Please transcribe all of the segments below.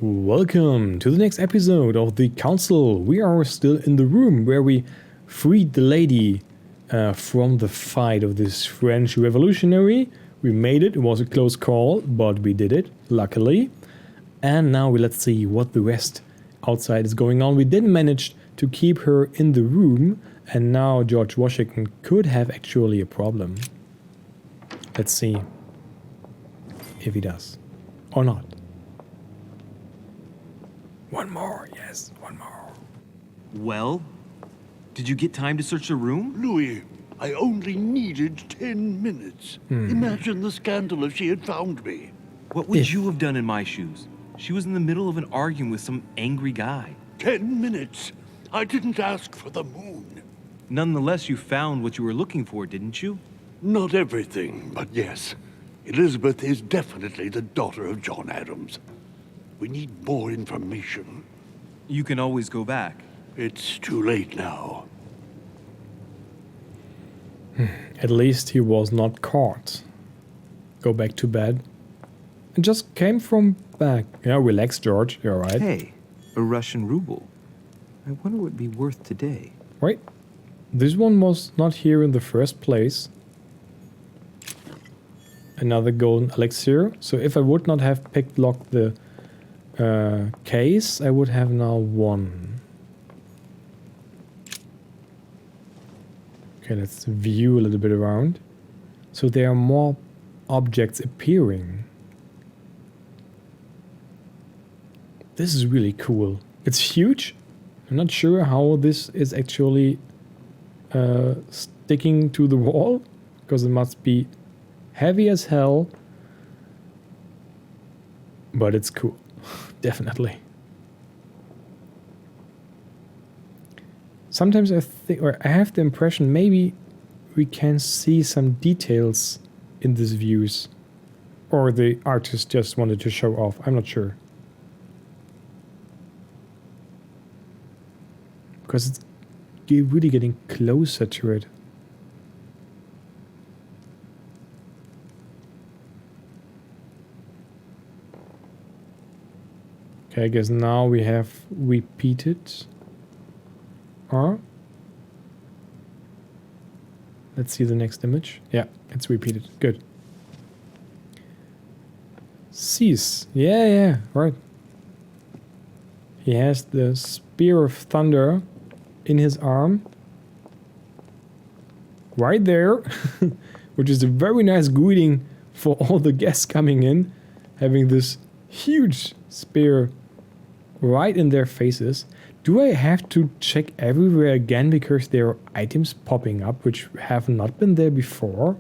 Welcome to the next episode of the Council. We are still in the room where we freed the lady from the fight of this French revolutionary. We made it. It was a close call, but we did it, luckily. And now let's see what the rest outside is going on. We didn't manage to keep her in the room, and now George Washington could have actually a problem. Let's see if he does or not. One more, yes, one more. Well, did you get time to search the room? Louis, I only needed 10 minutes. Imagine the scandal if she had found me. What would you have done in my shoes? She was in the middle of an argument with some angry guy. 10 minutes. I didn't ask for the moon. Nonetheless, you found what you were looking for, didn't you? Not everything, but yes. Elizabeth is definitely the daughter of John Adams. We need more information. You can always go back. It's too late now. At least he was not caught. Go back to bed. And just came from back. Yeah, relax, George. You're right. Hey, a Russian ruble. I wonder what it'd be worth today. Wait. This one was not here in the first place. Another golden elixir. So if I would not have picked lock the case, I would have now one. Okay, let's view a little bit around. So there are more objects appearing. This is really cool. It's huge. I'm not sure how this is actually sticking to the wall, because it must be heavy as hell. But it's cool. Definitely. Sometimes I think, or I have the impression, maybe we can see some details in these views, or the artist just wanted to show off. I'm not sure, because it's really getting closer to it. Okay, I guess now we have repeated. Or let's see the next image. Yeah, it's repeated. Good. Cease. Yeah, right. He has the Spear of Thunder in his arm. Right there. Which is a very nice greeting for all the guests coming in. Having this huge spear right in their faces. Do I have to check everywhere again because there are items popping up which have not been there before?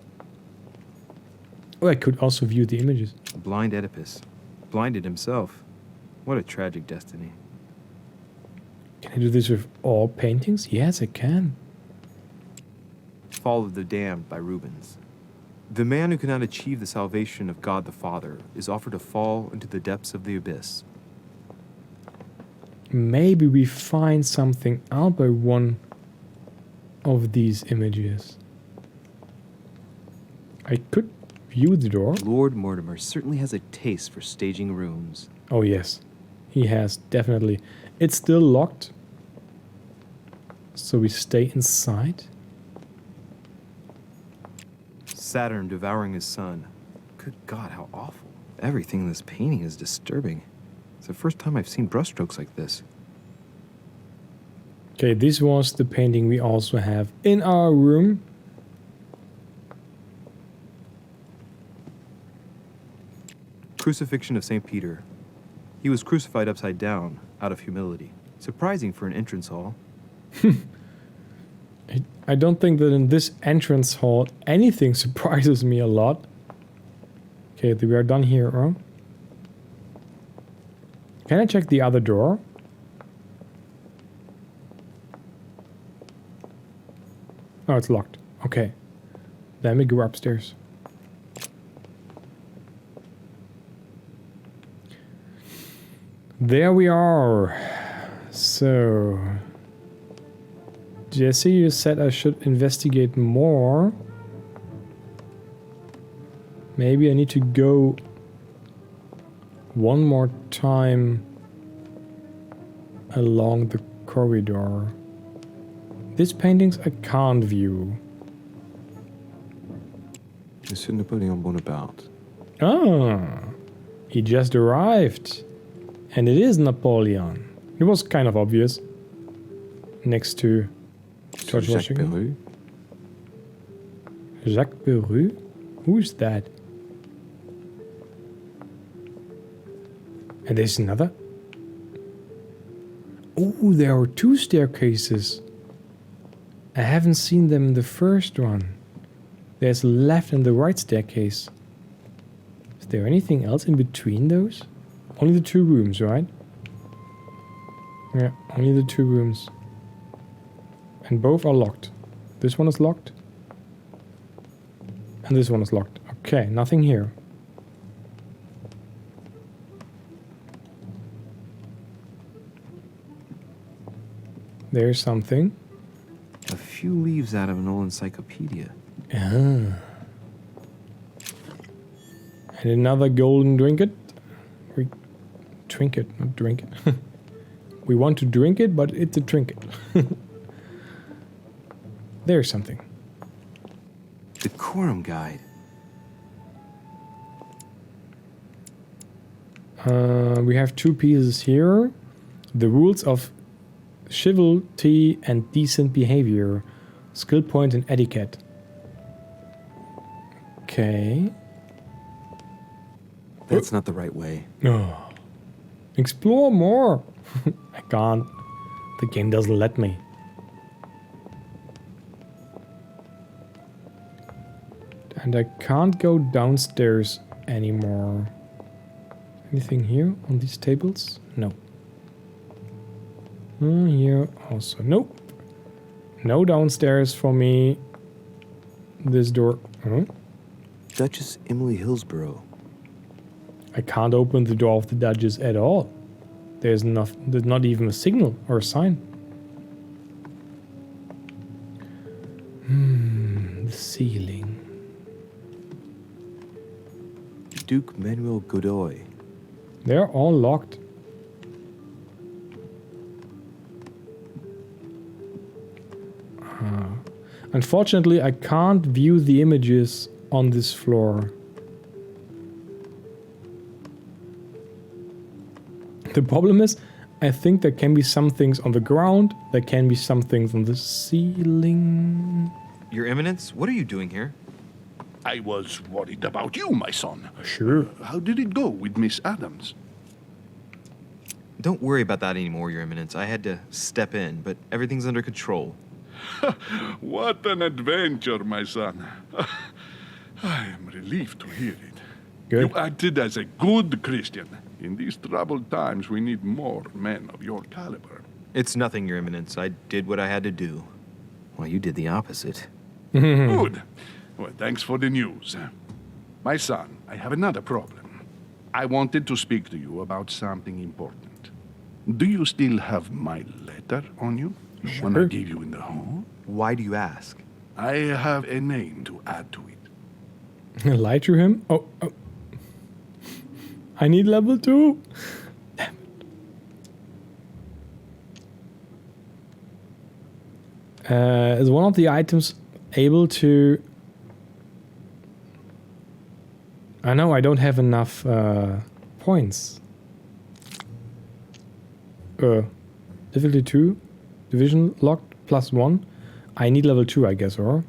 Or I could also view the images. Blind Oedipus. Blinded himself. What a tragic destiny. Can I do this with all paintings? Yes, I can. Fall of the Damned by Rubens. The man who cannot achieve the salvation of God the Father is offered to fall into the depths of the abyss. Maybe we find something out by one of these images. I could view the door. Lord Mortimer certainly has a taste for staging rooms. Oh yes, he has, definitely. It's still locked, so we stay inside. Saturn devouring his son. Good God, how awful. Everything in this painting is disturbing. It's the first time I've seen brushstrokes like this. Okay, this was the painting we also have in our room. Crucifixion of St. Peter. He was crucified upside down, out of humility. Surprising for an entrance hall. I don't think that in this entrance hall anything surprises me a lot. Okay, we are done here, huh? Can I check the other door? Oh, it's locked. Okay. Let me go upstairs. There we are. So, Jesse, you said I should investigate more. Maybe I need to go one more time along the corridor. These paintings I can't view. Monsieur Napoleon Bonaparte. Ah, he just arrived. And it is Napoleon. It was kind of obvious. Next to George Jacques Washington. Peru. Jacques Peru? Who's that? And there's another. Oh, there are two staircases. I haven't seen them in the first one. There's the left and the right staircase. Is there anything else in between those? Only the two rooms, right? Yeah, only the two rooms. And both are locked. This one is locked. And this one is locked. Okay, nothing here. There's something. A few leaves out of an old encyclopedia. Ah. And another golden trinket. Trinket, not drink it. We want to drink it, but it's a trinket. There's something. Decorum guide. We have two pieces here. The rules of chivalry and decent behavior. Skill point and etiquette. Okay. That's not the right way. Oh. Explore more. I can't. The game doesn't let me. And I can't go downstairs anymore. Anything here on these tables? No. Here also. Nope. No downstairs for me. This door. Duchess Emily Hillsborough. I can't open the door of the Duchess at all. There's not even a signal or a sign. The ceiling. Duke Manuel Godoy. They're all locked. Unfortunately, I can't view the images on this floor. The problem is, I think there can be some things on the ground, there can be some things on the ceiling. Your Eminence, what are you doing here? I was worried about you, my son. Sure. How did it go with Miss Adams? Don't worry about that anymore, Your Eminence. I had to step in, but everything's under control. What an adventure, my son. I am relieved to hear it. Good. You acted as a good Christian. In these troubled times, we need more men of your caliber. It's nothing, Your Eminence. I did what I had to do. Well, you did the opposite. Good. Well, thanks for the news. My son, I have another problem. I wanted to speak to you about something important. Do you still have my letter on you? The one I Sure. gave you in the hall? Why do you ask? I have a name to add to it. Lie to him? Oh. I need level 2. Damn it. Is one of the items able to... I know I don't have enough points. Difficulty 2. Division locked +1. I need level 2, I guess, or...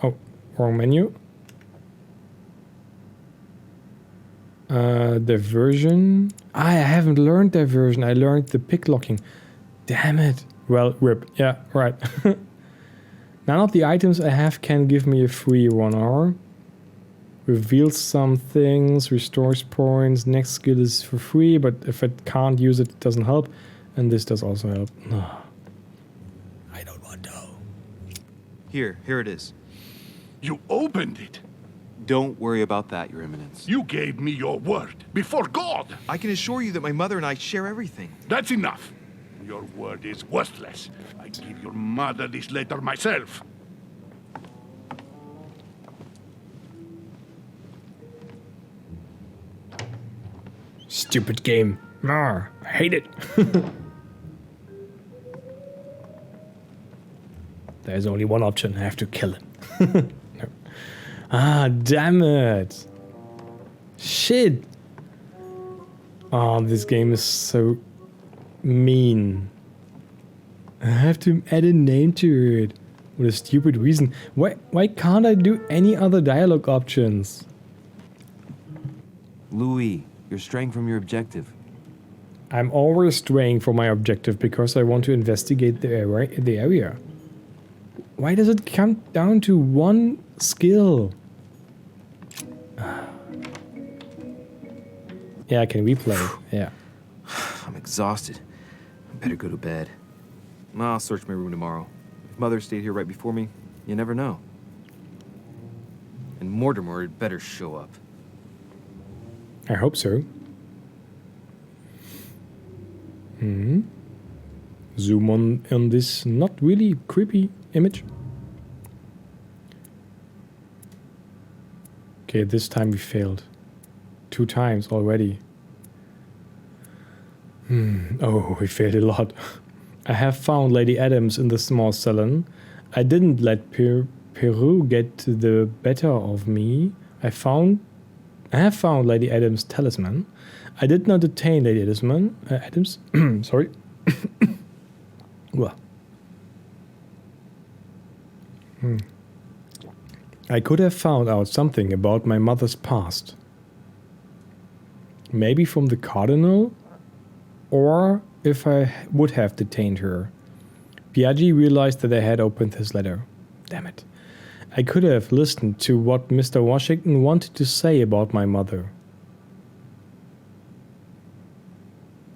Oh, wrong menu. Diversion. I haven't learned diversion. I learned the pick locking. Damn it. Well, rip. Yeah, right. None of the items I have can give me a free 1 hour. Reveals some things, restores points. Next skill is for free, but if I can't use it, it doesn't help. And this does also help. I don't want to. Here it is. You opened it. Don't worry about that, Your Eminence. You gave me your word before God. I can assure you that my mother and I share everything. That's enough. Your word is worthless. I give your mother this letter myself. Stupid game. I hate it. There's only one option. I have to kill it. No. Ah, damn it. Shit. Oh, this game is so mean. I have to add a name to it. What a stupid reason. Why can't I do any other dialogue options? Louis, you're straying from your objective. I'm always straying from my objective because I want to investigate the area. Why does it come down to one skill? Yeah, I can replay. Yeah. I'm exhausted. I better go to bed. I'll search my room tomorrow. If Mother stayed here right before me, you never know. And Mortimer had better show up. I hope so. Zoom on this not really creepy image. Okay, this time we failed. 2 times already. Oh, we failed a lot. I have found Lady Adams in the small salon. I didn't let Peru get the better of me. I have found Lady Adams' talisman. I did not detain Lady Adams. Sorry. Well. I could have found out something about my mother's past. Maybe from the cardinal? Or if I would have detained her. PEGI realized that I had opened his letter. Damn it. I could have listened to what Mr. Washington wanted to say about my mother.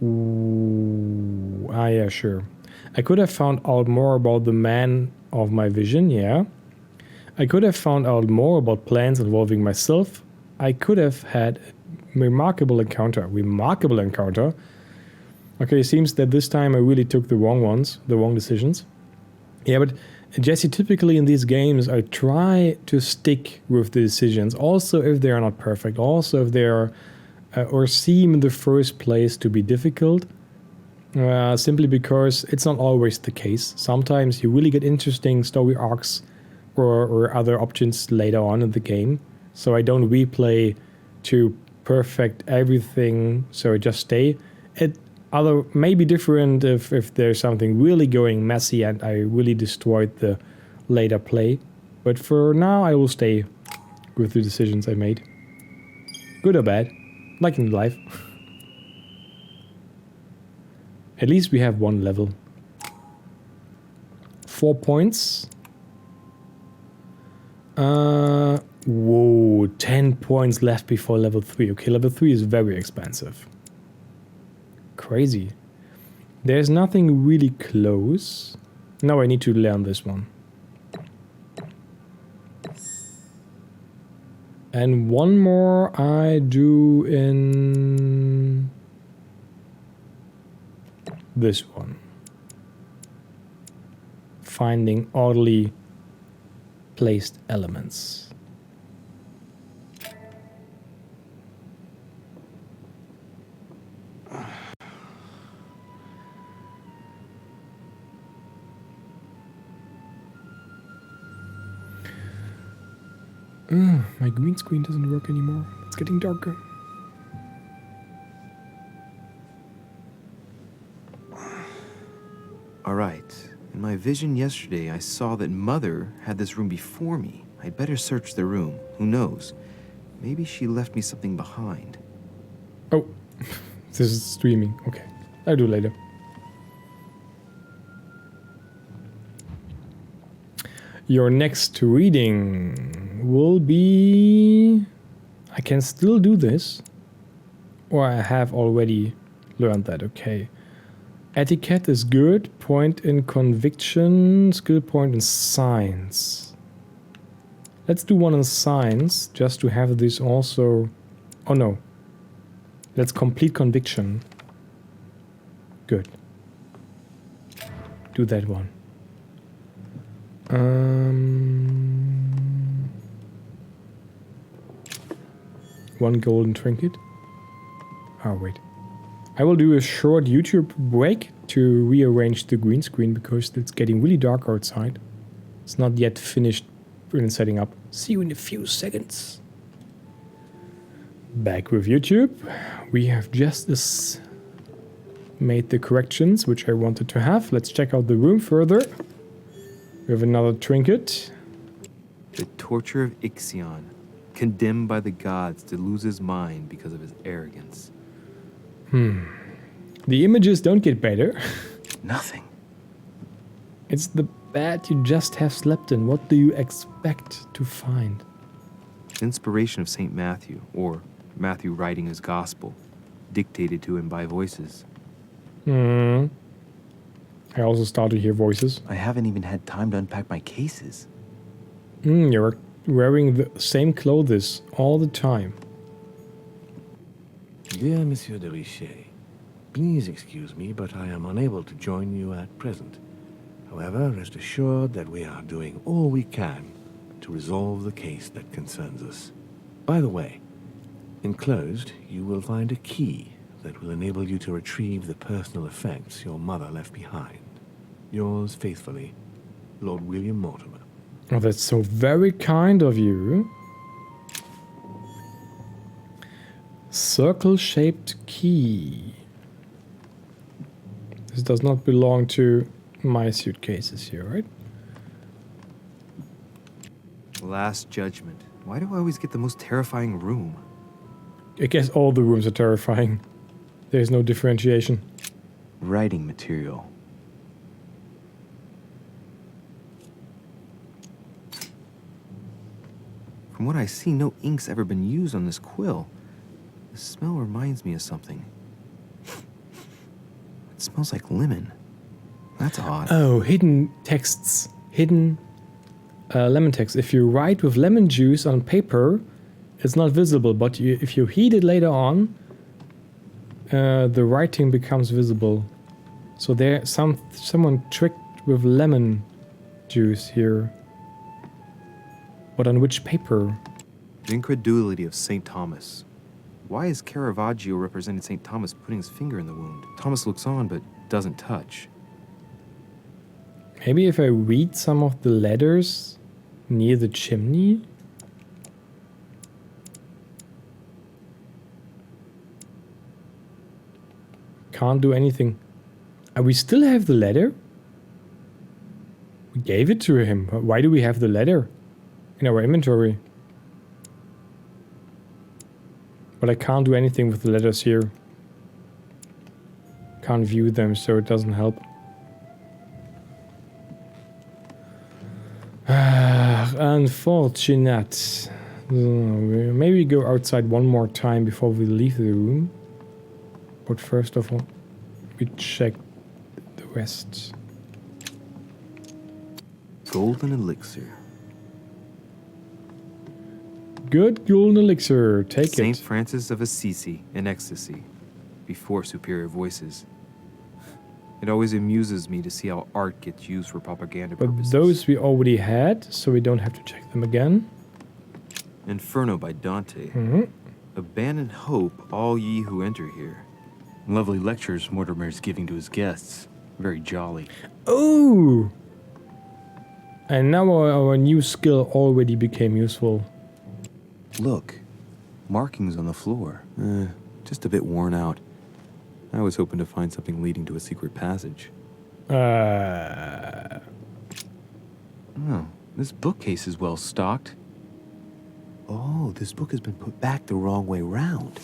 Ooh, yeah, sure. I could have found out more about the man of my vision, yeah. I could have found out more about plans involving myself. I could have had a remarkable encounter. Okay, it seems that this time I really took the wrong decisions. Yeah, but Jesse, typically in these games, I try to stick with the decisions, also if they are not perfect, also if they are or seem in the first place to be difficult, simply because it's not always the case. Sometimes you really get interesting story arcs or other options later on in the game, so I don't replay to perfect everything, so I just stay. It may be different if there's something really going messy and I really destroyed the later play, but for now I will stay with the decisions I made. Good or bad, like in life. At least we have one level. 4 points. Whoa, 10 points left before level 3. Okay, level 3 is very expensive. Crazy. There's nothing really close. Now I need to learn this one. And one more I do in this one. Finding oddly placed elements. My green screen doesn't work anymore. It's getting darker. All right. In my vision yesterday, I saw that Mother had this room before me. I'd better search the room. Who knows? Maybe she left me something behind. Oh, this is streaming. Okay, I'll do later. Your next reading will be... I can still do this. Or I have already learned that, okay. Etiquette is good. Point in conviction. Skill point in science. Let's do one in science, just to have this also... Oh no. Let's complete conviction. Good. Do that one. One golden trinket. Oh, wait. I will do a short YouTube break to rearrange the green screen because it's getting really dark outside. It's not yet finished in setting up. See you in a few seconds. Back with YouTube. We have just made the corrections which I wanted to have. Let's check out the room further. We have another trinket. The torture of Ixion, condemned by the gods to lose his mind because of his arrogance. The images don't get better. Nothing. It's the bed you just have slept in. What do you expect to find? Inspiration of St. Matthew, or Matthew writing his gospel, dictated to him by voices. I also start to hear voices. I haven't even had time to unpack my cases. You're wearing the same clothes all the time. Dear Monsieur de Richet, please excuse me, but I am unable to join you at present. However, rest assured that we are doing all we can to resolve the case that concerns us. By the way, enclosed, you will find a key that will enable you to retrieve the personal effects your mother left behind. Yours faithfully, Lord William Mortimer. Oh, that's so very kind of you. Circle-shaped key. This does not belong to my suitcases here, right? Last Judgment. Why do I always get the most terrifying room? I guess all the rooms are terrifying. There's no differentiation. Writing material. From what I see, no ink's ever been used on this quill. The smell reminds me of something. It smells like lemon. That's odd. Oh, hidden texts. Hidden lemon text. If you write with lemon juice on paper, it's not visible. But if you heat it later on, the writing becomes visible. So there, someone tricked with lemon juice here. But on which paper? The incredulity of St. Thomas. Why is Caravaggio representing St. Thomas putting his finger in the wound? Thomas looks on but doesn't touch. Maybe if I read some of the letters near the chimney? Can't do anything. We still have the letter? We gave it to him. Why do we have the letter in our inventory? But I can't do anything with the letters here. Can't view them, so it doesn't help. Unfortunate. Maybe go outside one more time before we leave the room. But first of all, we check the rest. Golden elixir. Good golden elixir. Take Saint it. Francis of Assisi in ecstasy, before superior voices. It always amuses me to see how art gets used for propaganda But purposes. those we already had, so we don't have to check them again. Inferno by Dante. Mm-hmm. Abandon hope, all ye who enter here. Lovely lectures Mortimer's giving to his guests. Very jolly. Oh! And now our new skill already became useful. Look, markings on the floor. Just a bit worn out. I was hoping to find something leading to a secret passage. Uh, Oh, this bookcase is well stocked. Oh, this book has been put back the wrong way round.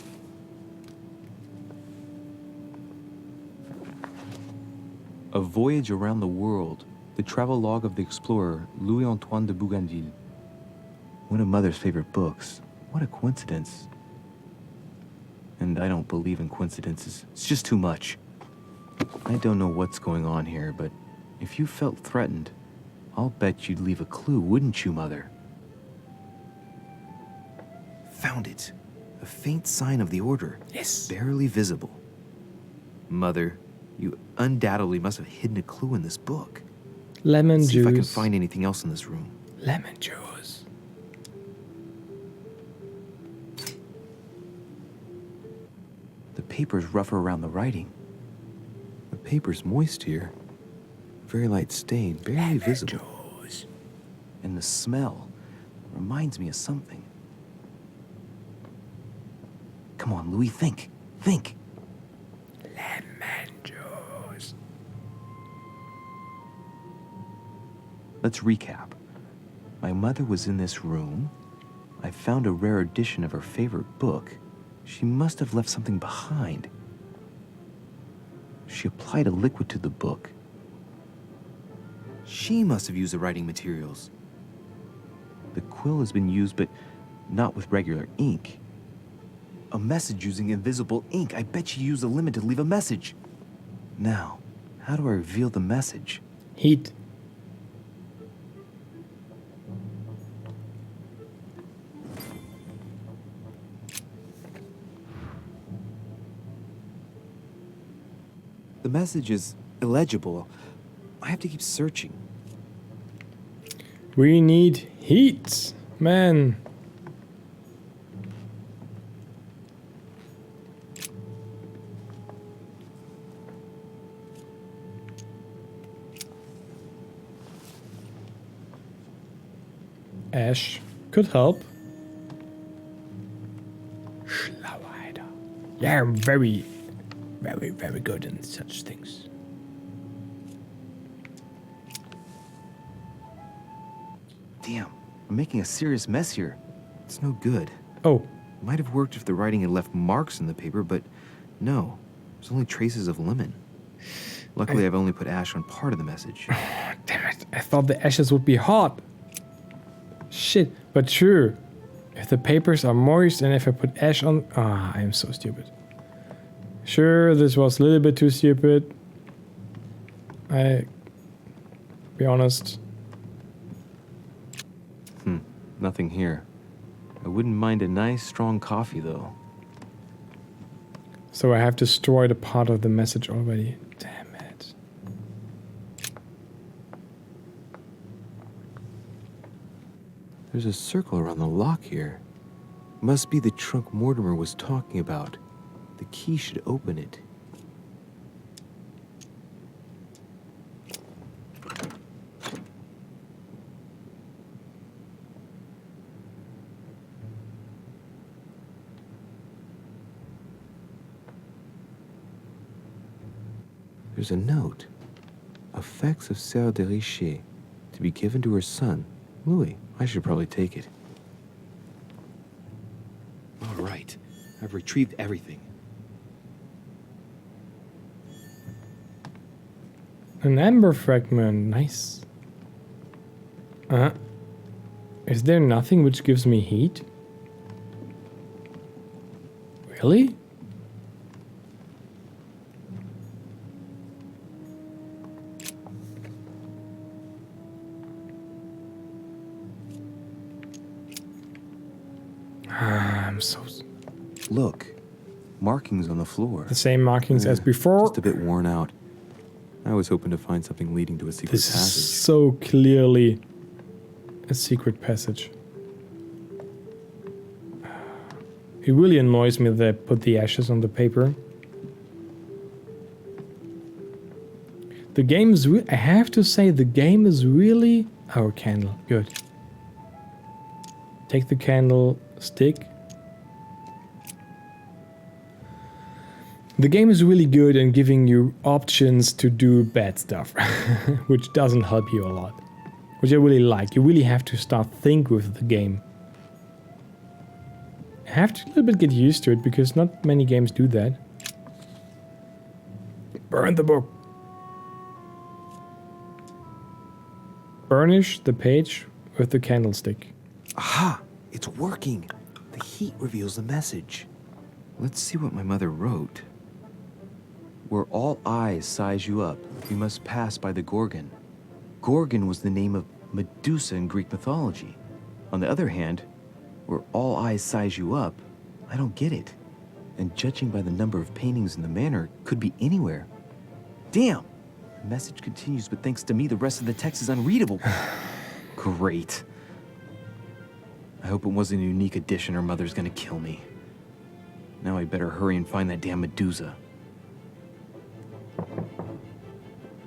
A Voyage Around the World. The travelogue of the explorer Louis-Antoine de Bougainville. One of Mother's favorite books. What a coincidence. And I don't believe in coincidences. It's just too much. I don't know what's going on here, but if you felt threatened, I'll bet you'd leave a clue, wouldn't you, Mother? Found it. A faint sign of the order. yes. Barely visible. Mother, you undoubtedly must have hidden a clue in this book. Lemon See juice. if I can find anything else in this room. Lemon juice. The paper's rougher around the writing. The paper's moist here. Very light stain, barely visible. Juice. And the smell reminds me of something. Come on, Louis, think. Think. Lemon juice. Let's recap. My mother was in this room. I found a rare edition of her favorite book. She must have left something behind. She applied a liquid to the book. She must have used the writing materials. The quill has been used, but not with regular ink. A message using invisible ink. I bet she used the limit to leave a message. Now, how do I reveal the message? Heat. The message is illegible. I have to keep searching. We need heat, man. Ash could help. Schlauheit. Yeah, I'm very good in such things. Damn, I'm making a serious mess here. It's no good. Oh, Might have worked if the writing had left marks in the paper, but no. There's only traces of lemon. Luckily, I've only put ash on part of the message. damn it. I thought the ashes would be hot. Shit, but sure. If the papers are moist and if I put ash on... Ah, I am so stupid. Sure, this was a little bit too stupid. Be honest. Nothing here. I wouldn't mind a nice, strong coffee, though. So I have destroyed a part of the message already. Damn it. There's a circle around the lock here. Must be the trunk Mortimer was talking about. The key should open it. There's a note. Effects of Sœur de Richer, to be given to her son, Louis. I should probably take it. All right. I've retrieved everything. An amber fragment. Nice. Is there nothing which gives me heat? Really? I'm so... Look. Markings on the floor. The same markings as before. Just a bit worn out. I was hoping to find something leading to a secret This passage. is so clearly a secret passage. It really annoys me that I put the ashes on the paper. The game is I have to say the game is really... Oh, candle. Good. Take the candle stick. The game is really good in giving you options to do bad stuff, which doesn't help you a lot. Which I really like. You really have to start think with the game. I have to a little bit get used to it because not many games do that. Burn the book. Burnish the page with the candlestick. Aha! It's working! The heat reveals the message. Let's see what my mother wrote. Where all eyes size you up, you must pass by the Gorgon. Gorgon was the name of Medusa in Greek mythology. On the other hand, where all eyes size you up, I don't get it. And judging by the number of paintings in the manor, could be anywhere. Damn! The message continues, but thanks to me, the rest of the text is unreadable. Great. I hope it wasn't a unique edition or Mother's gonna kill me. Now I better hurry and find that damn Medusa.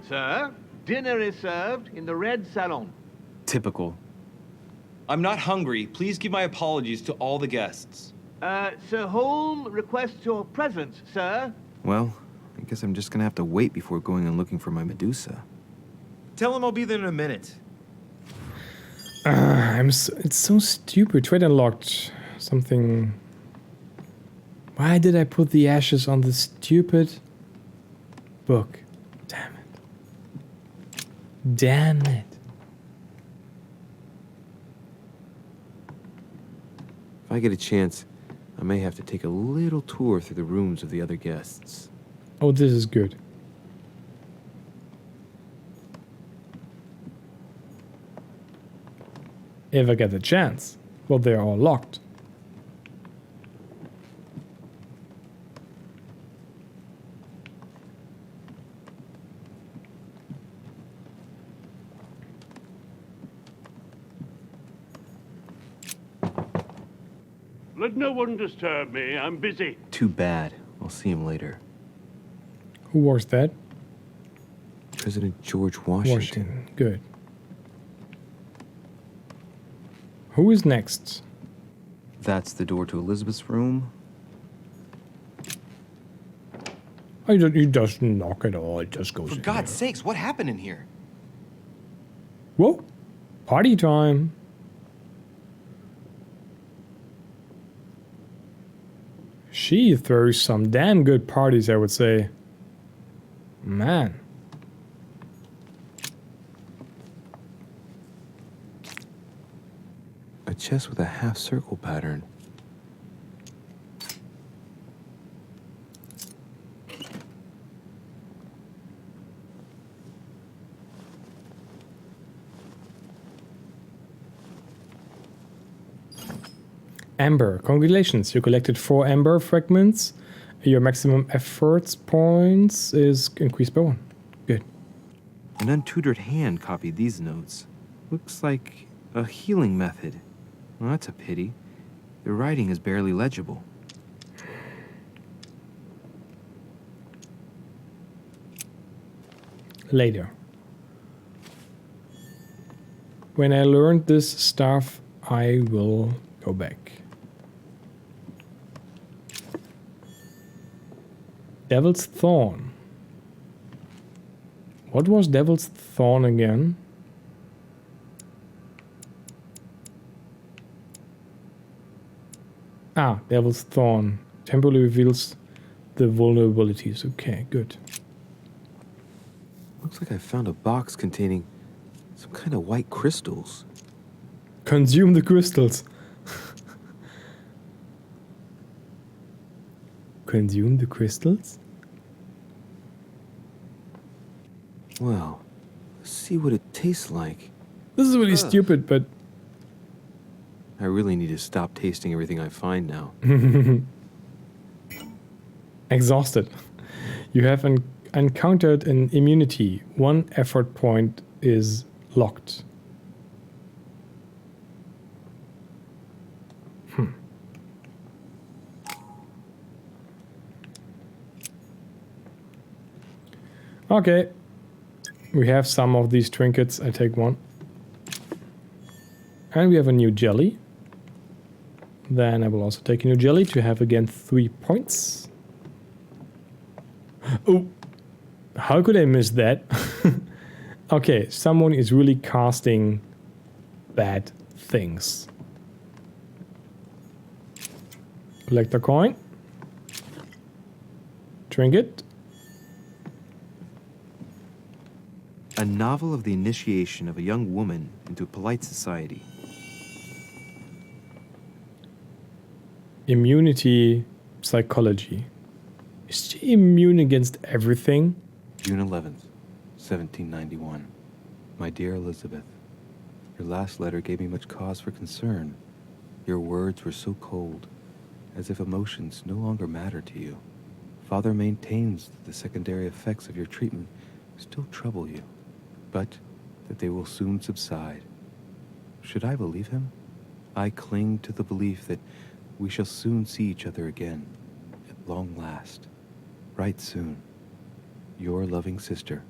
Sir, dinner is served in the red salon. Typical. I'm not hungry. Please give my apologies to all the guests. Sir Holm requests your presence, sir. Well, I guess I'm just gonna have to wait before going and looking for my Medusa. Tell him I'll be there in a minute. It's so stupid. Trade unlocked. Something. Why did I put the ashes on the stupid book? Damn it. Damn it. If I get a chance, I may have to take a little tour through the rooms of the other guests. Oh, this is good. If I get the chance. Well, they're all locked. Let no one disturb me. I'm busy. Too bad. I'll see him later. Who was that? President George Washington. Good. Who is next? That's the door to Elizabeth's room. You just knock it all. It just goes For in God's there. sakes, what happened in here? Whoa. Party time. She throws some damn good parties, I would say. Man. A chest with a half-circle pattern. Amber. Congratulations. You collected 4 amber fragments. Your maximum efforts points is increased by 1. Good. An untutored hand copied these notes. Looks like a healing method. Well, that's a pity. The writing is barely legible. Later. When I learned this stuff, I will go back. Devil's Thorn. What was Devil's Thorn again? Ah, Devil's Thorn. Temporarily reveals the vulnerabilities. Okay, good. Looks like I found a box containing some kind of white crystals. Consume the crystals. Consume the crystals? Well, let's see what it tastes like. This is really stupid, but I really need to stop tasting everything I find now. exhausted. You have encountered an immunity. 1 effort point is locked. Okay. We have some of these trinkets. I take 1. And we have a new jelly. Then I will also take a new jelly to have again 3 points. Oh, how could I miss that? Okay, someone is really casting bad things. Collect a coin. Trinket. A novel of the initiation of a young woman into polite society. Immunity psychology. Is she immune against everything? June 11th, 1791. My dear Elizabeth, your last letter gave me much cause for concern. Your words were so cold, as if emotions no longer matter to you. Father maintains that the secondary effects of your treatment still trouble you, but that they will soon subside. Should I believe him? I cling to the belief that we shall soon see each other again, at long last. Right soon. Your loving sister,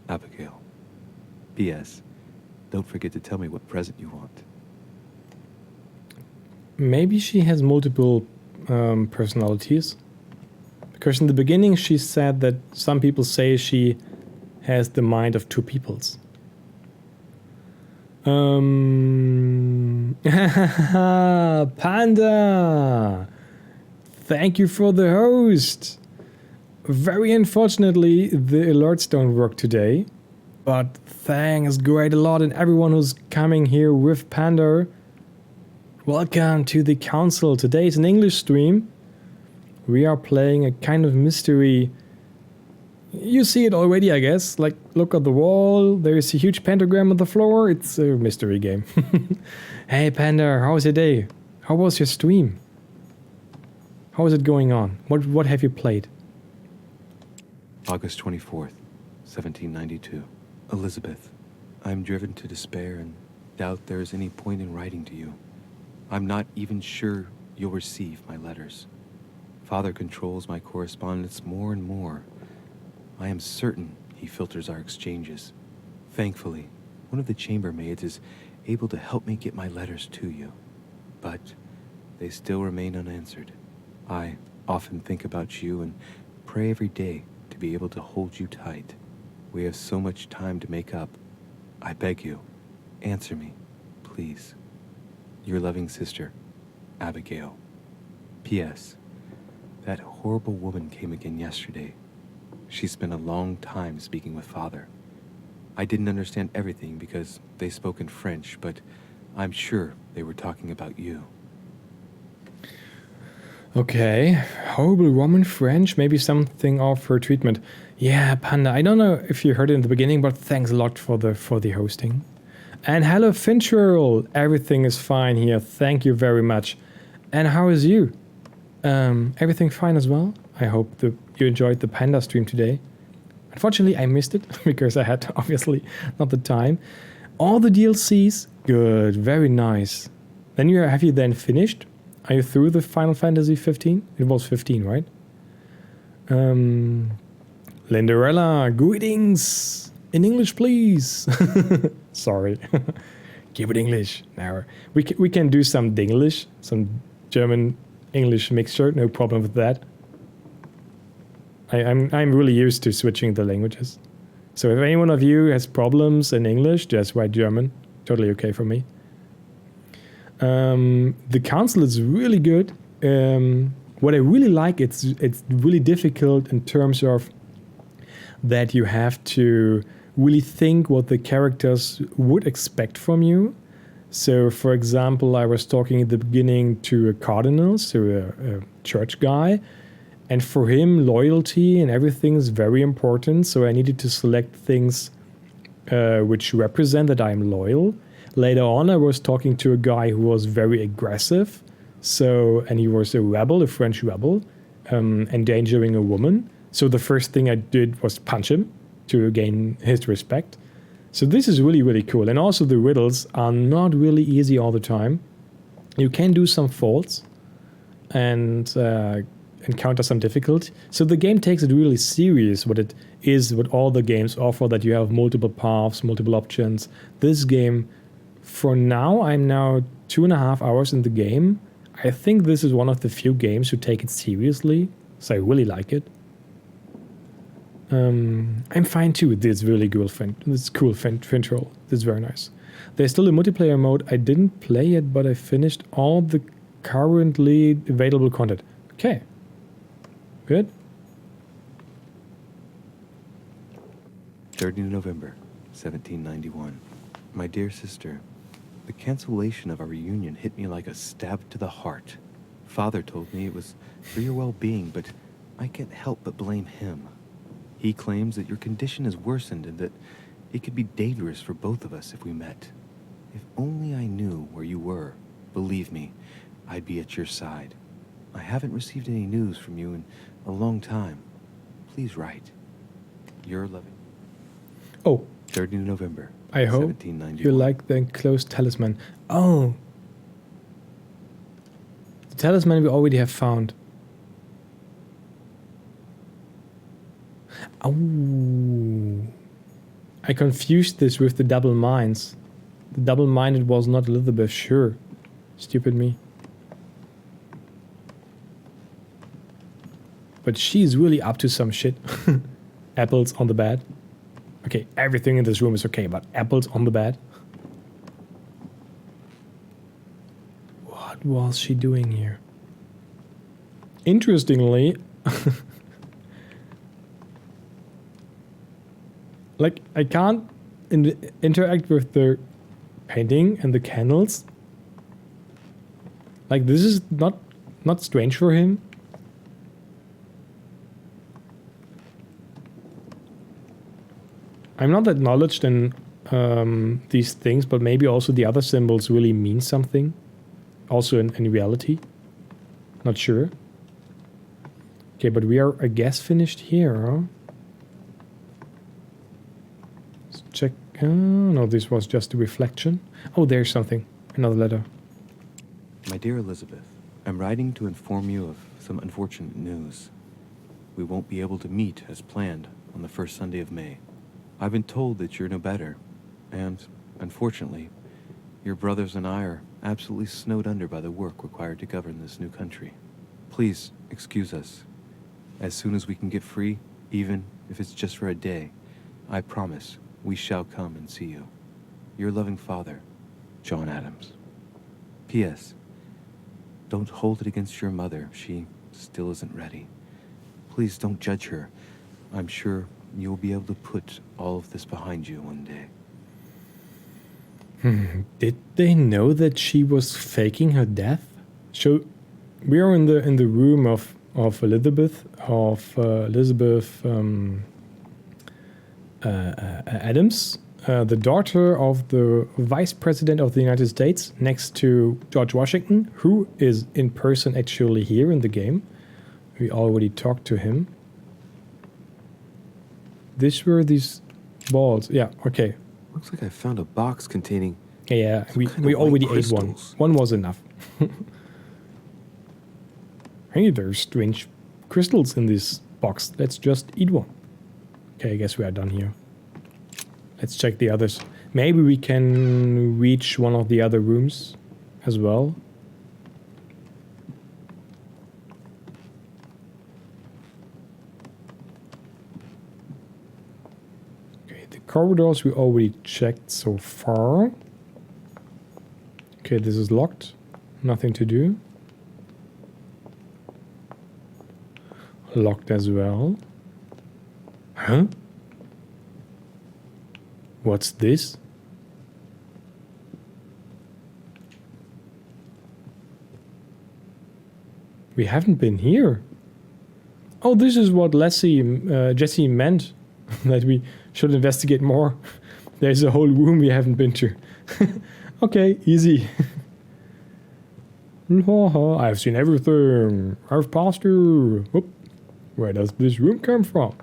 Abigail. P.S. Don't forget to tell me what present you want. maybe she has multiple personalities. Because in the beginning she said that some people say she has the mind of two peoples. Panda! Thank you for the host! Very unfortunately, the alerts don't work today. But thanks great a lot, and everyone who's coming here with Panda. Welcome to the council. Today is an English stream. We are playing a kind of mystery. You see it already, I guess. Like, look at the wall. There is a huge pentagram on the floor. It's a mystery game. Hey, Panda, how was your day? How was your stream? How is it going on? What have you played? August 24th, 1792. Elizabeth, I'm driven to despair and doubt there is any point in writing to you. I'm not even sure you'll receive my letters. Father controls my correspondence more and more. I am certain he filters our exchanges. Thankfully, one of the chambermaids is able to help me get my letters to you. But they still remain unanswered. I often think about you and pray every day to be able to hold you tight. We have so much time to make up. I beg you, answer me, please. Your loving sister, Abigail. P.S. That horrible woman came again yesterday. She spent a long time speaking with Father. I didn't understand everything because they spoke in French, but I'm sure they were talking about you. Okay, horrible woman French, maybe something of her treatment. Yeah, Panda, I don't know if you heard it in the beginning, but thanks a lot for the hosting. And hello, Finchurl, everything is fine here, thank you very much. And how is you? Everything fine as well? I hope you enjoyed the Panda stream today. Unfortunately, I missed it because I had obviously not the time. All the DLCs, good, very nice. Then have you then finished? Are you through the Final Fantasy 15? It was 15, right? Linderella, greetings! In English, please! Sorry. Keep it English. Now, we can do some Dinglish, some German-English mixture, no problem with that. I'm really used to switching the languages. So if any one of you has problems in English, just write German. Totally okay for me. The council is really good. What I really like, it's really difficult in terms of that you have to really think what the characters would expect from you. So, for example, I was talking at the beginning to a cardinal, so a church guy, and for him, loyalty and everything is very important. So I needed to select things which represent that I'm loyal. Later on, I was talking to a guy who was very aggressive, and he was a rebel, a French rebel, endangering a woman. So the first thing I did was punch him to gain his respect. So this is really, really cool. And also the riddles are not really easy all the time. You can do some faults and encounter some difficulty. So the game takes it really serious, what all the games offer, that you have multiple paths, multiple options. This game, for now, I'm now 2.5 hours in the game. I think this is one of the few games who take it seriously, so I really like it. I'm fine too with this really cool Fintroll. This is very nice. There's still a multiplayer mode. I didn't play it, but I finished all the currently available content. Okay. Good. 3rd November, 1791. My dear sister, the cancellation of our reunion hit me like a stab to the heart. Father told me it was for your well-being, but I can't help but blame him. He claims that your condition has worsened and that it could be dangerous for both of us if we met. If only I knew where you were, believe me, I'd be at your side. I haven't received any news from you in a long time. Please write. Your loving. Oh. 3rd November. I hope you like the enclosed talisman. Oh. The talisman we already have found. Oh. I confused this with the double minds. The double-minded was not Elizabeth, sure. Stupid me. but she's really up to some shit. Apples on the bed. Okay, everything in this room is okay, but apples on the bed? What was she doing here? Interestingly, like, I can't interact with the painting and the candles. Like, this is not strange for him. I'm not that knowledgeable in these things, but maybe also the other symbols really mean something. Also in reality. Not sure. Okay, but we are, I guess, finished here, huh? Let's check. Oh, no, this was just a reflection. Oh, there's something. Another letter. My dear Elizabeth, I'm writing to inform you of some unfortunate news. We won't be able to meet as planned on the first Sunday of May. I've been told that you're no better, and, unfortunately, your brothers and I are absolutely snowed under by the work required to govern this new country. Please excuse us. As soon as we can get free, even if it's just for a day, I promise we shall come and see you. Your loving father, John Adams. P.S. Don't hold it against your mother. She still isn't ready. Please don't judge her. I'm sure you'll be able to put all of this behind you one day. Did they know that she was faking her death? So we are in the room of Elizabeth Adams, the daughter of the Vice President of the United States, next to George Washington, who is in person actually here in the game. We already talked to him. These were these balls. Yeah, okay. Looks like I found a box containing... Yeah, we kind of already white ate one. crystals. One was enough. Hey, there's strange crystals in this box. Let's just eat one. Okay, I guess we are done here. Let's check the others. Maybe we can reach one of the other rooms as well. Okay, the corridors we already checked so far. Okay, this is locked. Nothing to do. Locked as well. Huh? What's this? We haven't been here. Oh, this is what Jesse meant. That we should investigate more. There's a whole room we haven't been to. Okay, easy. I've seen everything. I've passed through. Whoop. Where does this room come from?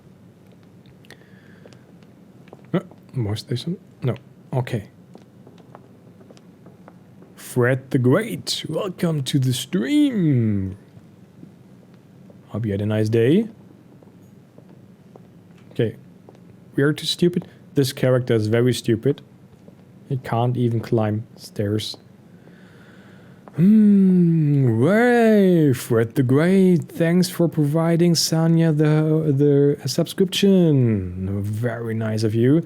More station? No. Okay. Fred the Great, welcome to the stream. Hope you had a nice day. Okay. We are too stupid. This character is very stupid. He can't even climb stairs. Way, Fred the Great, thanks for providing Sanya the subscription. Very nice of you.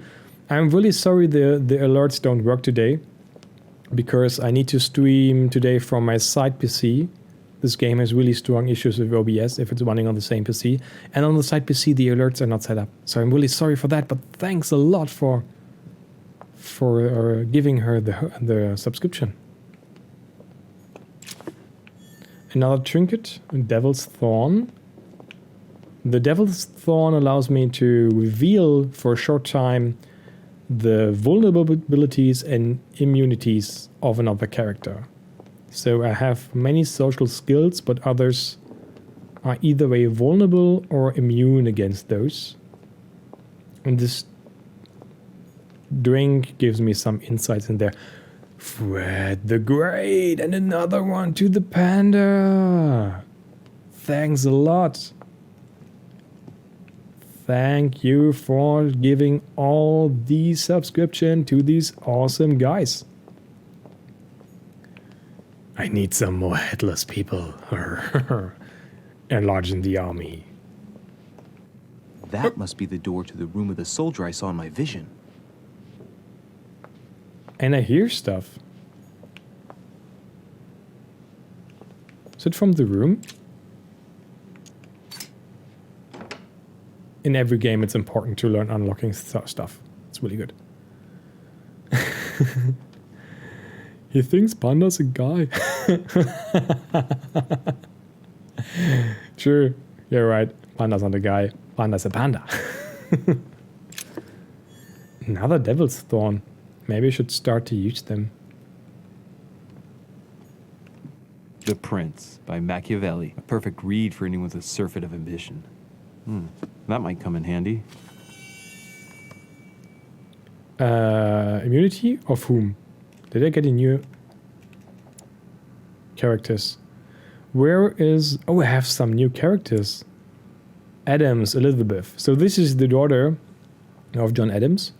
I'm really sorry the alerts don't work today, because I need to stream today from my side PC. This game has really strong issues with OBS if it's running on the same PC, and on the side PC the alerts are not set up. So I'm really sorry for that, but thanks a lot for giving her the subscription. Another trinket, Devil's Thorn. The Devil's Thorn allows me to reveal for a short time the vulnerabilities and immunities of another character. So I have many social skills, but others are either way vulnerable or immune against those. And this drink gives me some insights in there. Fred the Great, and another one to the panda. Thanks a lot. Thank you for giving all the subscription to these awesome guys. I need some more headless people. Enlarging the army. That must be the door to the room of the soldier I saw in my vision. And I hear stuff. Is it from the room? In every game, it's important to learn unlocking stuff. It's really good. He thinks Panda's a guy. True. You're right. Panda's not a guy. Panda's a panda. Another Devil's Thorn. Maybe I should start to use them. The Prince by Machiavelli. A perfect read for anyone with a surfeit of ambition. That might come in handy. Immunity of whom? Did I get a new characters? Where is... Oh, I have some new characters. Adams, Elizabeth. So this is the daughter of John Adams.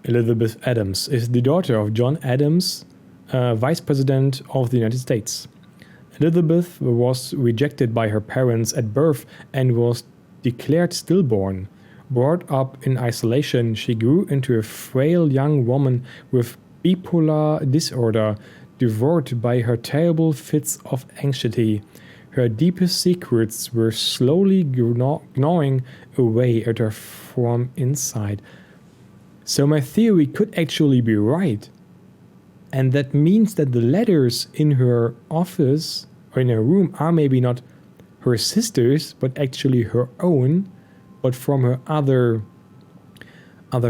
Elizabeth Adams is the daughter of John Adams, Vice President of the United States. Elizabeth was rejected by her parents at birth and was declared stillborn. Brought up in isolation, she grew into a frail young woman with bipolar disorder, devoured by her terrible fits of anxiety. Her deepest secrets were slowly gnawing away at her from inside. So my theory could actually be right. And that means that the letters in her office or in her room are maybe not her sister's, but actually her own, but from her other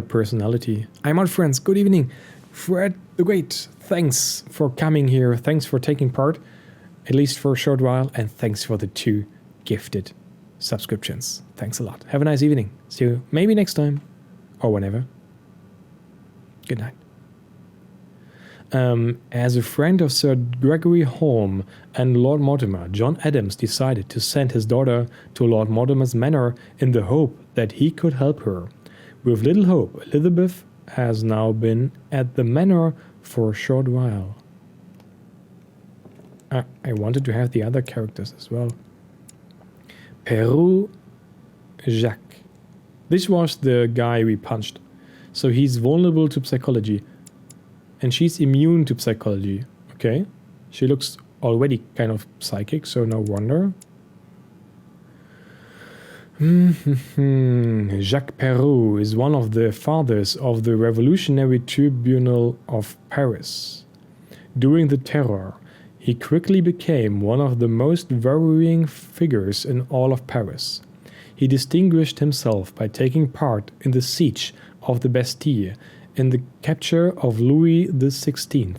personality. I'm out, friends. Good evening. Fred the Great, thanks for coming here. Thanks for taking part, at least for a short while. And thanks for the 2 gifted subscriptions. Thanks a lot. Have a nice evening. See you maybe next time or whenever. Good night. As a friend of Sir Gregory Holm and Lord Mortimer, John Adams decided to send his daughter to Lord Mortimer's manor in the hope that he could help her. With little hope, Elizabeth has now been at the manor for a short while. I wanted to have the other characters as well. Peru Jacques. This was the guy we punched. So he's vulnerable to psychology. And she's immune to psychology. Okay. She looks already kind of psychic, so no wonder. Jacques Perrault is one of the fathers of the Revolutionary Tribunal of Paris. During the Terror, he quickly became one of the most worrying figures in all of Paris. He distinguished himself by taking part in the siege of the Bastille in the capture of Louis XVI,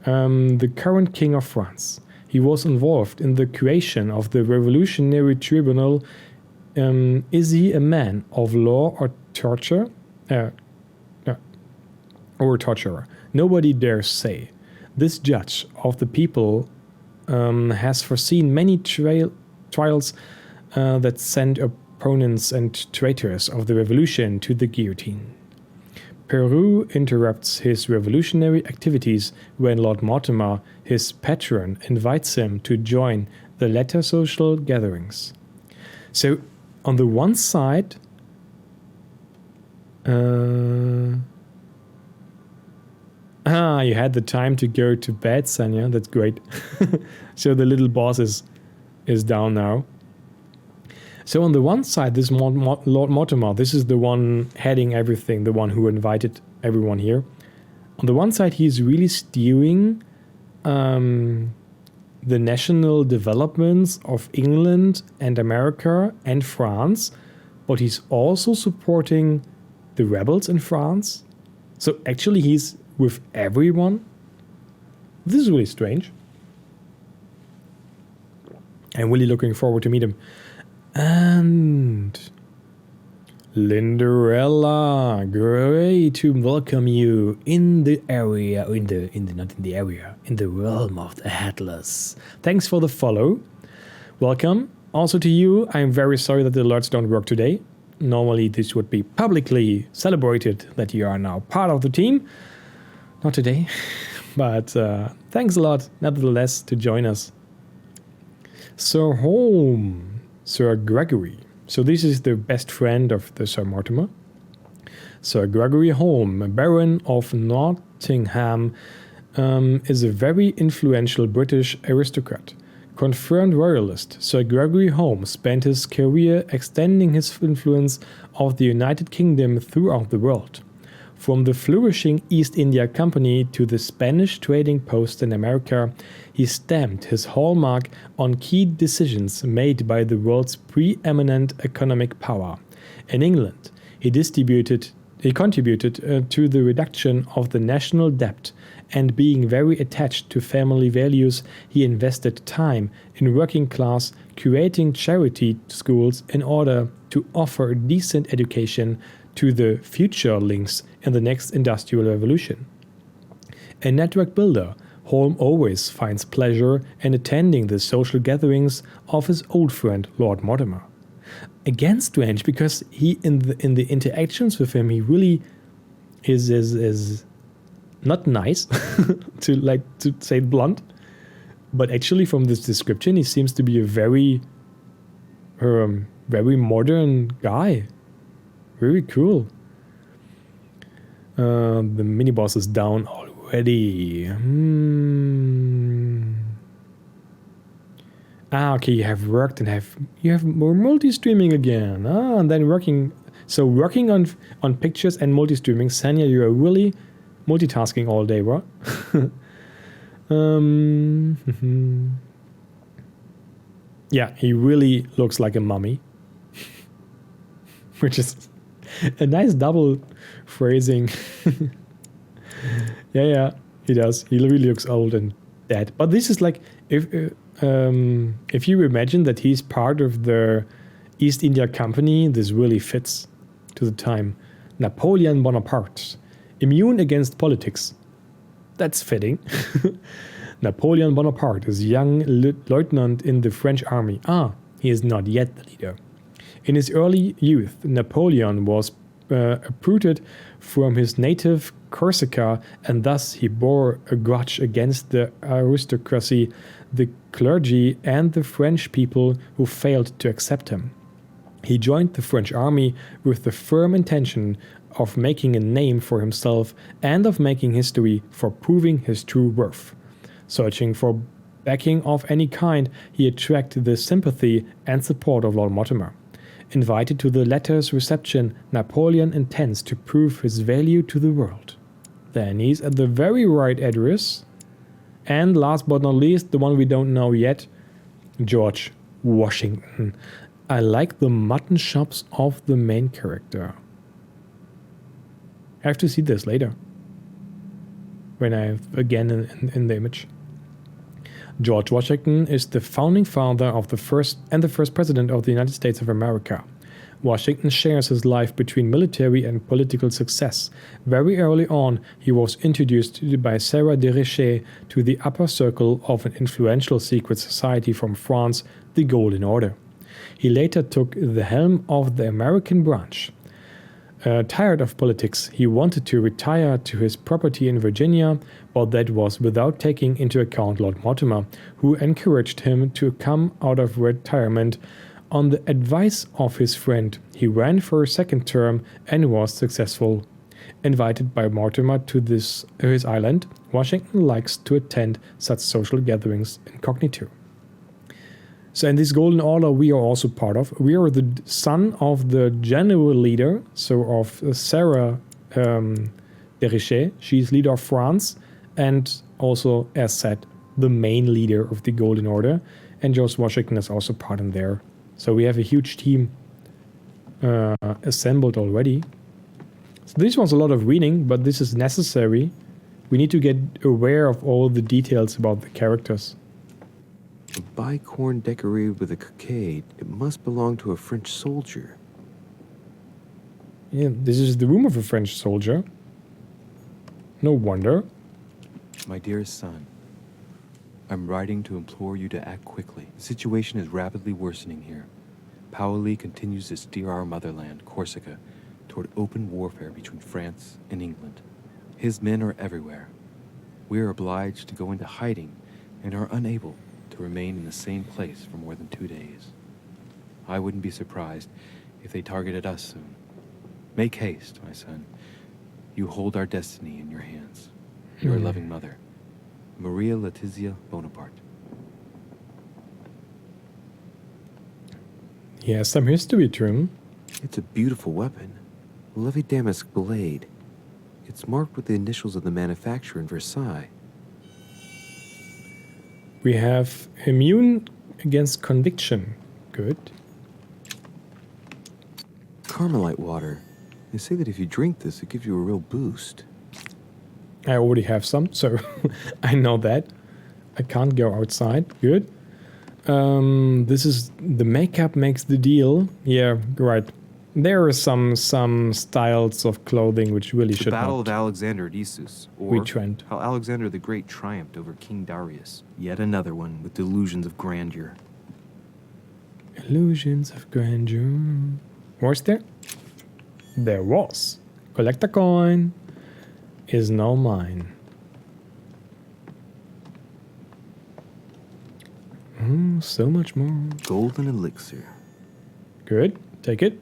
the current king of France. He was involved in the creation of the Revolutionary Tribunal. Is he a man of law or torture? Or torturer? Nobody dares say. This judge of the people has foreseen many trials that sent opponents and traitors of the revolution to the guillotine. Peru interrupts his revolutionary activities when Lord Mortimer, his patron, invites him to join the latter social gatherings. So, on the one side, you had the time to go to bed, Sanya. That's great. So the little boss is down now. So on the one side, this Lord Mortimer, this is the one heading everything, the one who invited everyone here. On the one side, he's really steering the national developments of England and America and France, but he's also supporting the rebels in France. So actually, he's with everyone. This is really strange. I'm really looking forward to meet him. And Linderella, great to welcome you in the area, in the realm of the Headless. Thanks for the follow. Welcome. Also to you, I'm very sorry that the alerts don't work today. Normally this would be publicly celebrated that you are now part of the team. Not today, but thanks a lot, nevertheless, to join us. Sir Holm. Sir Gregory. So this is the best friend of the Sir Mortimer. Sir Gregory Home, Baron of Nottingham, is a very influential British aristocrat. Confirmed royalist, Sir Gregory Home spent his career extending his influence of the United Kingdom throughout the world. From the flourishing East India Company to the Spanish trading post in America, he stamped his hallmark on key decisions made by the world's preeminent economic power. In England, he contributed to the reduction of the national debt, and being very attached to family values, he invested time in working class, creating charity schools in order to offer a decent education to the future links in the next industrial revolution. A network builder, Holm always finds pleasure in attending the social gatherings of his old friend Lord Mortimer. Again, strange, because he in the interactions with him, he really is not nice to say it blunt, but actually from this description, he seems to be a very modern guy. Very cool. The mini boss is down already. Okay, you have worked and you have more multi-streaming again. And then working on pictures and multi-streaming. Sanya, you are really multitasking all day, bro. Yeah, he really looks like a mummy. Which is a nice double phrasing. yeah, he does. He really looks old and dead. But this is like, if you imagine that he's part of the East India Company, this really fits to the time. Napoleon Bonaparte, immune against politics. That's fitting. Napoleon Bonaparte is a young lieutenant in the French army. He is not yet the leader. In his early youth, Napoleon was uprooted from his native Corsica, and thus he bore a grudge against the aristocracy, the clergy, and the French people who failed to accept him. He joined the French army with the firm intention of making a name for himself and of making history for proving his true worth. Searching for backing of any kind, he attracted the sympathy and support of Lord Mortimer. Invited to the latter's reception, Napoleon intends to prove his value to the world. Then he's at the very right address. And last but not least, the one we don't know yet, George Washington. I like the mutton chops of the main character. I have to see this later. When again in the image. George Washington is the founding father of the first president of the United States of America. Washington shares his life between military and political success. Very early on, he was introduced by Sarah de Richet to the upper circle of an influential secret society from France, the Golden Order. He later took the helm of the American branch. Tired of politics, he wanted to retire to his property in Virginia, but that was without taking into account Lord Mortimer, who encouraged him to come out of retirement. On the advice of his friend, he ran for a second term and was successful. Invited by Mortimer to his island, Washington likes to attend such social gatherings incognito. So in this Golden Order we are also part of. We are the son of the general leader, so of Sarah de Richet. She's leader of France and also, as said, the main leader of the Golden Order. And George Washington is also part in there. So we have a huge team assembled already. So this was a lot of reading, but this is necessary. We need to get aware of all the details about the characters. A bicorn decorated with a cockade. It must belong to a French soldier. Yeah, this is the room of a French soldier. No wonder. My dearest son, I'm writing to implore you to act quickly. The situation is rapidly worsening here. Paoli continues to steer our motherland, Corsica, toward open warfare between France and England. His men are everywhere. We are obliged to go into hiding and are unable to remain in the same place for more than 2 days. I wouldn't be surprised if they targeted us soon. Make haste, my son. You hold our destiny in your hands. Your loving mother, Maria Letizia Bonaparte. He has some history to him. It's a beautiful weapon. A lovely damask blade. It's marked with the initials of the manufacturer in Versailles. We have immune against conviction. Good. Carmelite water. They say that if you drink this, it gives you a real boost. I already have some, so I know that. I can't go outside. Good. This is the makeup makes the deal. Yeah, right. There are some styles of clothing which really The should Battle not of Alexander at Issus, or retrend. how Alexander the Great triumphed over King Darius. Yet another one with delusions of grandeur. Illusions of grandeur. Was there? There was. Collect a coin. Is now mine. So much more. Golden elixir. Good. Take it.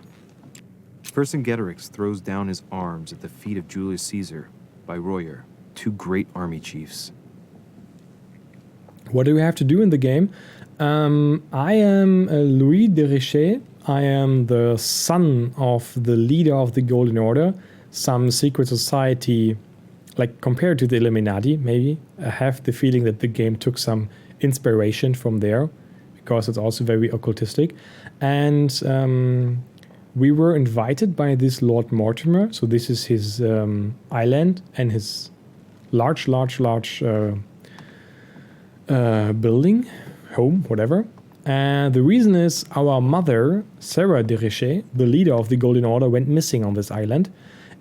Vercingetorix throws down his arms at the feet of Julius Caesar by Royer, two great army chiefs. What do we have to do in the game? I am Louis de Richet. I am the son of the leader of the Golden Order. Some secret society, like compared to the Illuminati, maybe. I have the feeling that the game took some inspiration from there, because it's also very occultistic. And we were invited by this Lord Mortimer. So this is his island and his large building, home, whatever. And the reason is our mother, Sarah de Richet, the leader of the Golden Order, went missing on this island.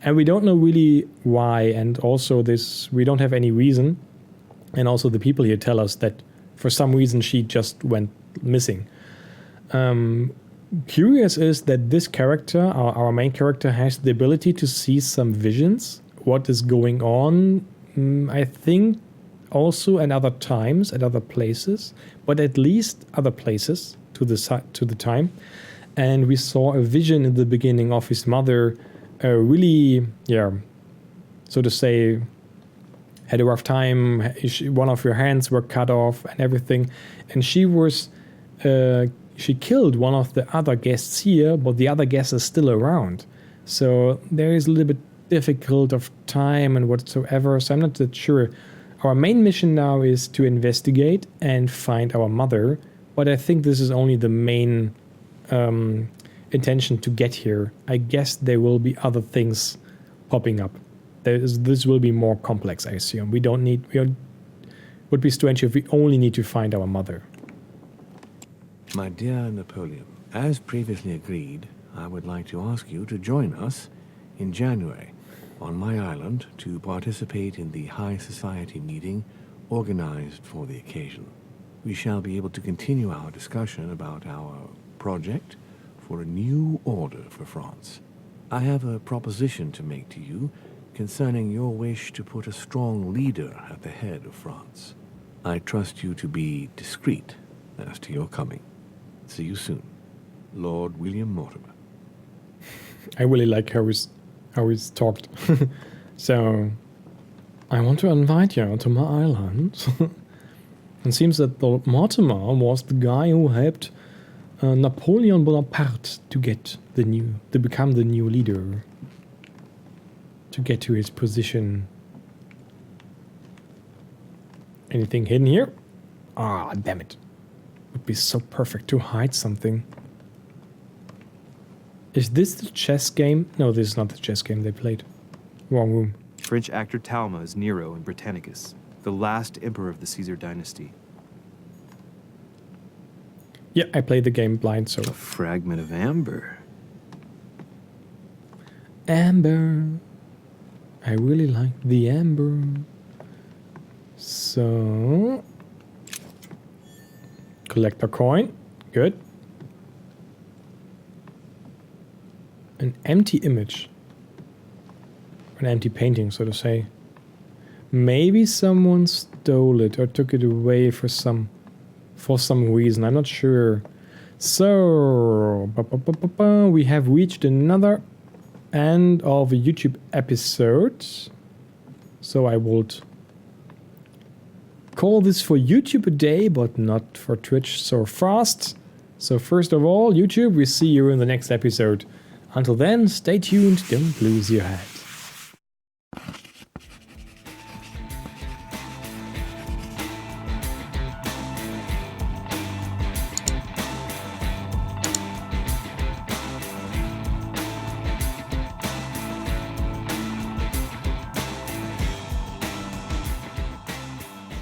And we don't know really why. And also we don't have any reason. And also the people here tell us that for some reason she just went missing. Curious is that this character, our main character, has the ability to see some visions, what is going on, I think also at other times, at other places, but at least other places to the time. And we saw a vision in the beginning of his mother, really, so to say, had a rough time. One of her hands were cut off and everything. And she was... she killed one of the other guests here, but the other guest is still around. So there is a little bit difficult of time and whatsoever. So I'm not that sure. Our main mission now is to investigate and find our mother. But I think this is only the main intention to get here. I guess there will be other things popping up. This will be more complex, I assume. Would be strange if we only need to find our mother. My dear Napoleon, as previously agreed, I would like to ask you to join us in January on my island to participate in the High Society meeting organized for the occasion. We shall be able to continue our discussion about our project for a new order for France. I have a proposition to make to you concerning your wish to put a strong leader at the head of France. I trust you to be discreet as to your coming. See you soon. Lord William Mortimer. I really like how he's talked. So, I want to invite you to my island. It seems that Lord Mortimer was the guy who helped Napoleon Bonaparte to become the new leader. To get to his position. Anything hidden here? Ah, damn it. Would be so perfect to hide something. Is this the chess game? No, this is not the chess game they played. Wrong room. French actor Talma is Nero in Britannicus, the last emperor of the Caesar dynasty. Yeah, I played the game blind, so... A fragment of amber. Amber. I really like the amber. So... Collect a coin. Good. An empty image. An empty painting, so to say. Maybe someone stole it or took it away for some reason. I'm not sure. So, we have reached another end of a YouTube episode. So I would call this for YouTube a day, but not for Twitch so fast. So first of all, YouTube, we see you in the next episode. Until then, stay tuned, don't lose your head.